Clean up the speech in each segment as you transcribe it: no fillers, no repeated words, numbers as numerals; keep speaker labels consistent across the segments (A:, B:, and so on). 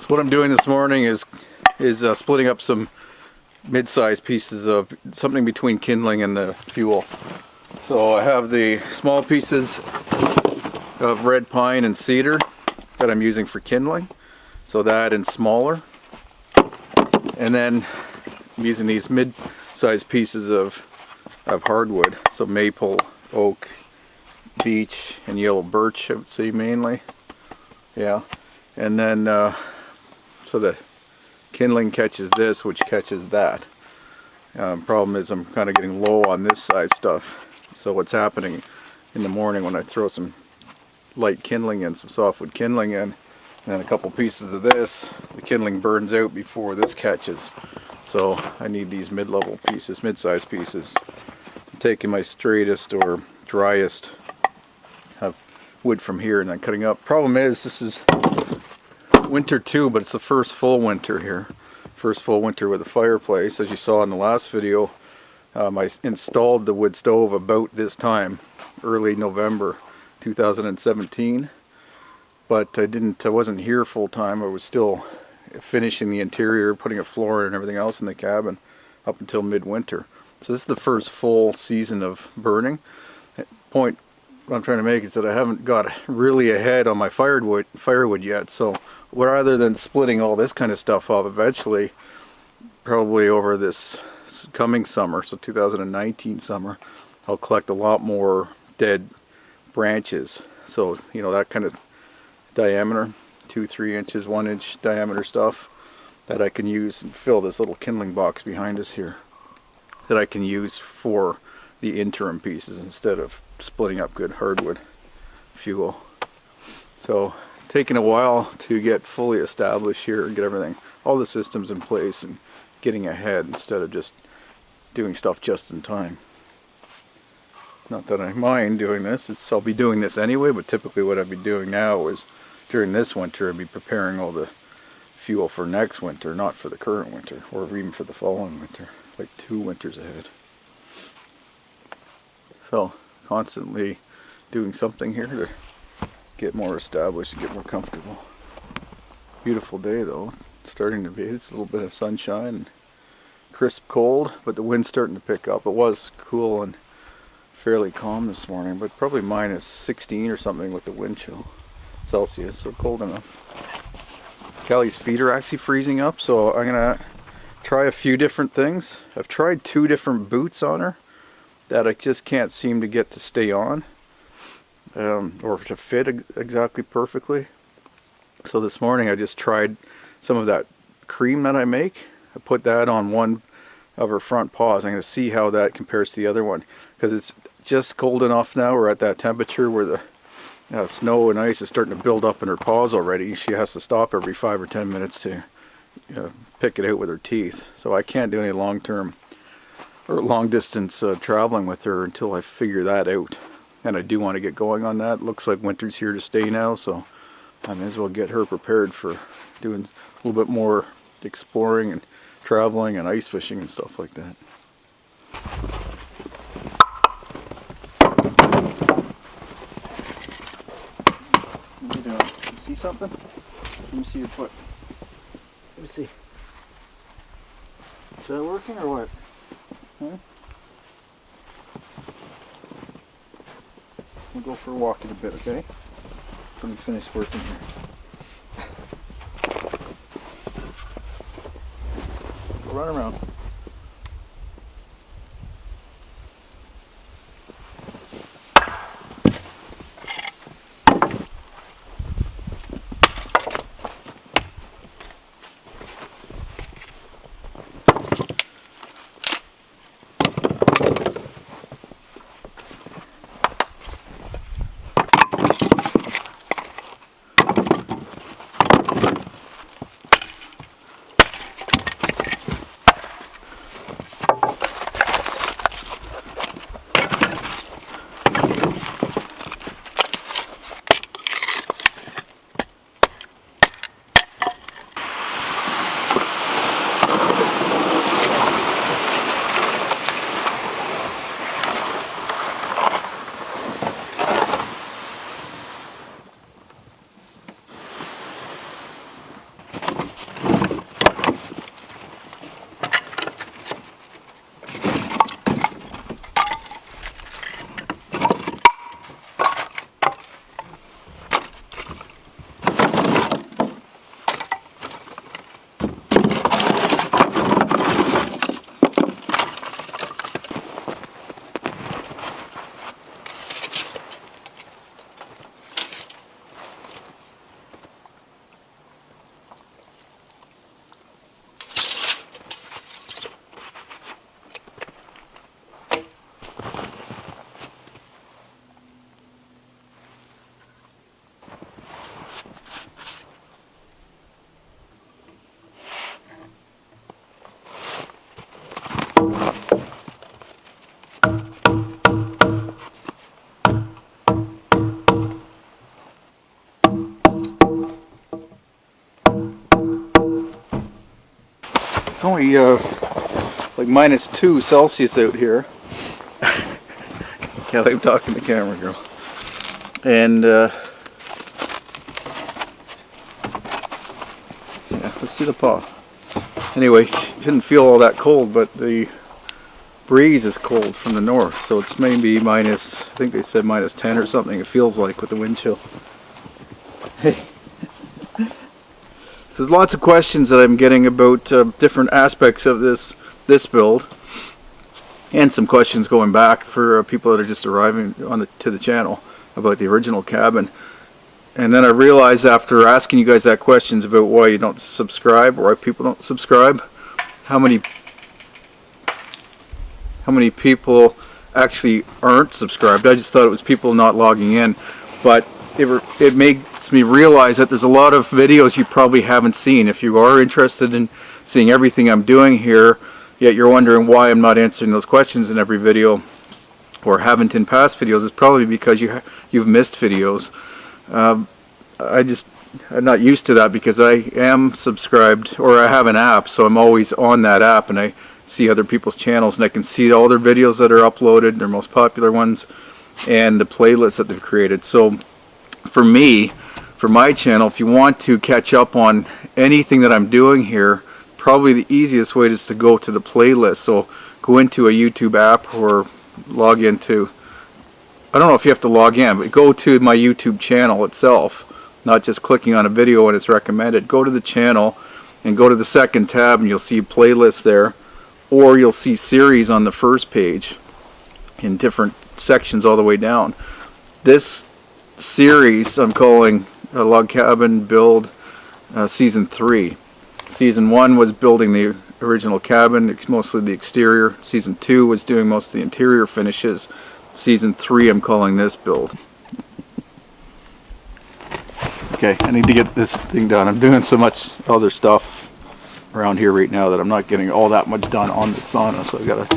A: What I'm doing this morning is splitting up some mid-sized pieces of something between kindling and the fuel. So I have the small pieces of red pine and cedar that I'm using for kindling, so that and smaller, and then I'm using these mid-sized pieces of hardwood, so maple, oak, beech, and yellow birch, I would say mainly. Yeah, and then so the kindling catches this, which catches that. Problem is I'm kind of getting low on this size stuff. So what's happening in the morning when I throw some light kindling in, some softwood kindling in, and then a couple pieces of this, the kindling burns out before this catches. So I need these mid-level pieces, mid-sized pieces. I'm taking my straightest or driest wood from here and then cutting up. Problem is, this is winter 2, but it's the first full winter here. First full winter with a fireplace. As you saw in the last video, I installed the wood stove about this time, early November 2017. But I wasn't here full time. I was still finishing the interior, putting a floor and everything else in the cabin up until midwinter. So this is the first full season of burning. Point what I'm trying to make is that I haven't got really ahead on my firewood yet. So rather than splitting all this kind of stuff up, eventually, probably over this coming summer, so 2019 summer, I'll collect a lot more dead branches. So, you know, that kind of diameter, 2-3 inches, 1 inch diameter stuff that I can use and fill this little kindling box behind us here, that I can use for the interim pieces instead of splitting up good hardwood fuel. So taking a while to get fully established here and get everything, all the systems in place and getting ahead instead of just doing stuff just in time. Not that I mind doing this, I'll be doing this anyway, but typically what I'd be doing now is during this winter I'd be preparing all the fuel for next winter, not for the current winter or even for the following winter, like 2 winters ahead. So constantly doing something here to get more established and get more comfortable. Beautiful day though, starting to be, it's a little bit of sunshine and crisp cold, but the wind's starting to pick up. It was cool and fairly calm this morning, but probably minus 16 or something with the wind chill Celsius, so cold enough. Callie's feet are actually freezing up, so I'm gonna try a few different things. I've tried 2 different boots on her that I just can't seem to get to stay on or to fit exactly perfectly. So this morning I just tried some of that cream that I make. I put that on one of her front paws. I'm going to see how that compares to the other one, because it's just cold enough now. We're at that temperature where the snow and ice is starting to build up in her paws already. She has to stop every 5 or 10 minutes to pick it out with her teeth. So I can't do any long-term or long-distance traveling with her until I figure that out. And I do want to get going on that. Looks like winter's here to stay now, so I may as well get her prepared for doing a little bit more exploring and traveling and ice fishing and stuff like that. What are you doing? You see something? Let me see your foot. Let me see. Is that working or what? Huh? We'll go for a walk in a bit, okay? Let me finish working here. Run around. actually like -2 Celsius out here. Can't let him talk in the camera, girl. And yeah, let's see the paw. Anyway, it didn't feel all that cold, but the breeze is cold from the north, so it's maybe minus, I think they said -10 or something. It feels like with the wind chill. Hey. So there's lots of questions that I'm getting about different aspects of this build, and some questions going back for people that are just arriving to the channel about the original cabin. And then I realized after asking you guys that questions about why you don't subscribe, or why people don't subscribe, how many people actually aren't subscribed. I just thought it was people not logging in, but it makes me realize that there's a lot of videos you probably haven't seen. If you are interested in seeing everything I'm doing here, yet you're wondering why I'm not answering those questions in every video, or haven't in past videos, it's probably because you've missed videos. I'm not used to that, because I am subscribed, or I have an app, so I'm always on that app, and I see other people's channels, and I can see all their videos that are uploaded, their most popular ones, and the playlists that they've created. So for me, for my channel, if you want to catch up on anything that I'm doing here, probably the easiest way is to go to the playlist. So go into a YouTube app, or log into, I don't know if you have to log in, but go to my YouTube channel itself, not just clicking on a video when it's recommended. Go to the channel and go to the second tab, and you'll see playlists there, or you'll see series on the first page in different sections all the way down. This series I'm calling Log Cabin Build Season 3. Season 1 was building the original cabin, mostly the exterior. Season 2 was doing most of the interior finishes. Season 3 I'm calling this build. Okay, I need to get this thing done. I'm doing so much other stuff around here right now that I'm not getting all that much done on the sauna, so I gotta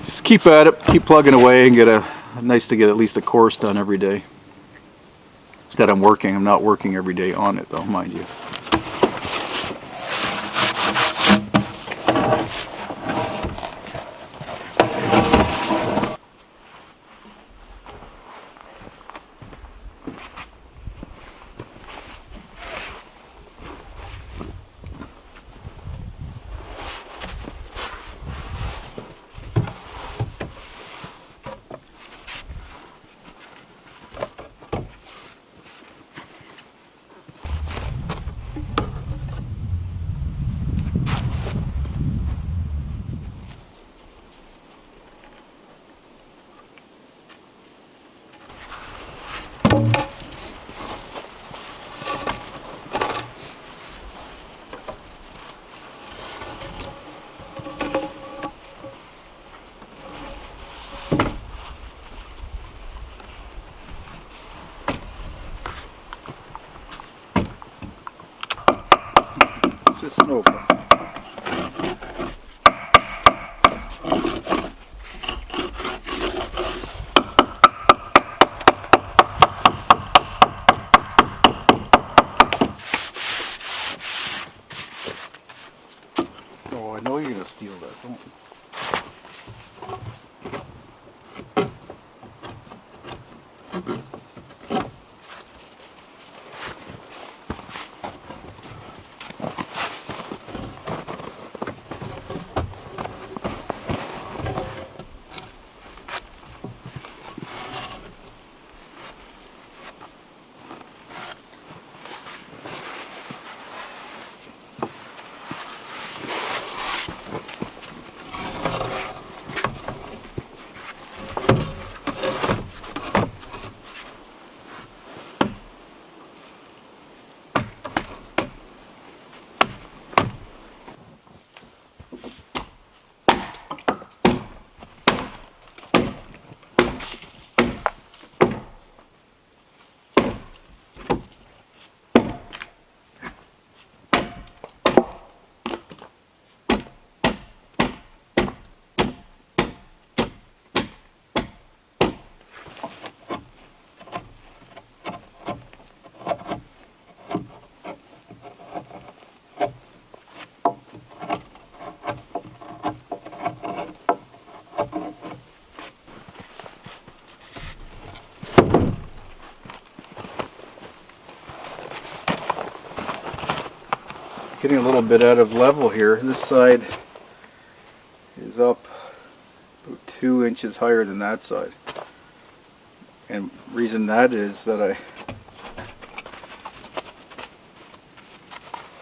A: just keep at it, keep plugging away, and nice to get at least a course done every day that I'm working. I'm not working every day on it though, mind you. It's just open. Oh, I know you're gonna steal that, don't you? getting a little bit out of level here. This side is up about 2 inches higher than that side. And reason that is that I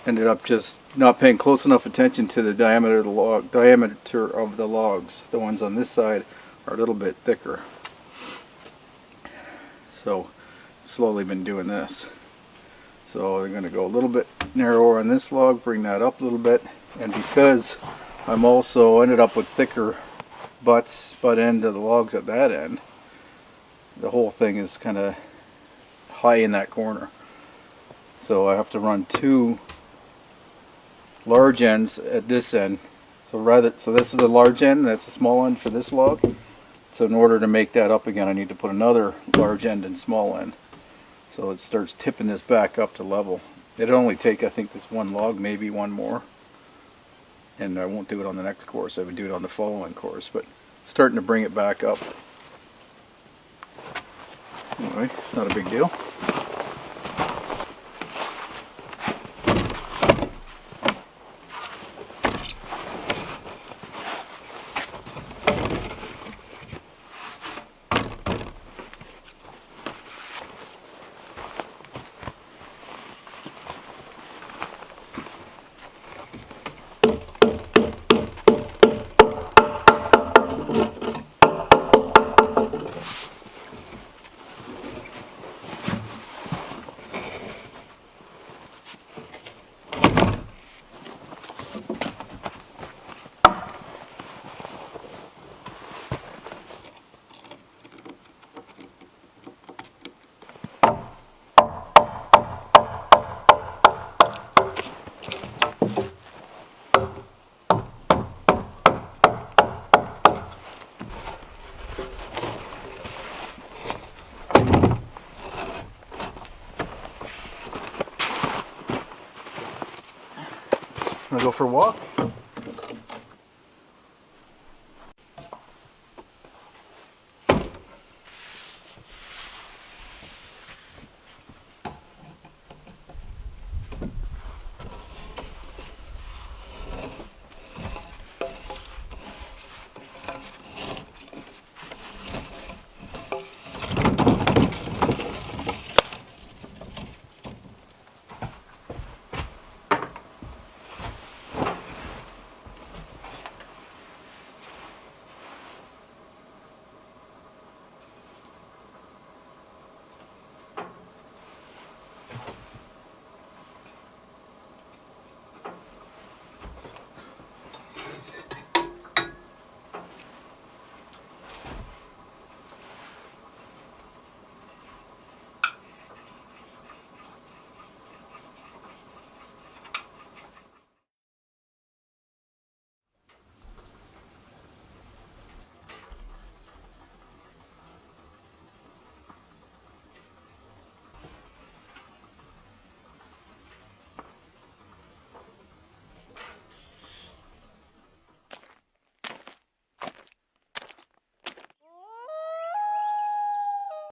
A: ended up just not paying close enough attention to the diameter of the logs. The ones on this side are a little bit thicker. So slowly been doing this. So I'm going to go a little bit narrower on this log, bring that up a little bit, and because I'm also ended up with thicker butt end of the logs at that end, the whole thing is kind of high in that corner. So I have to run 2 large ends at this end. So this is the large end, that's the small end for this log. So in order to make that up again, I need to put another large end and small end. So it starts tipping this back up to level. It'll only take, I think, this one log, maybe one more. And I won't do it on the next course, I would do it on the following course, but starting to bring it back up. Anyway, it's not a big deal. Wanna go for a walk?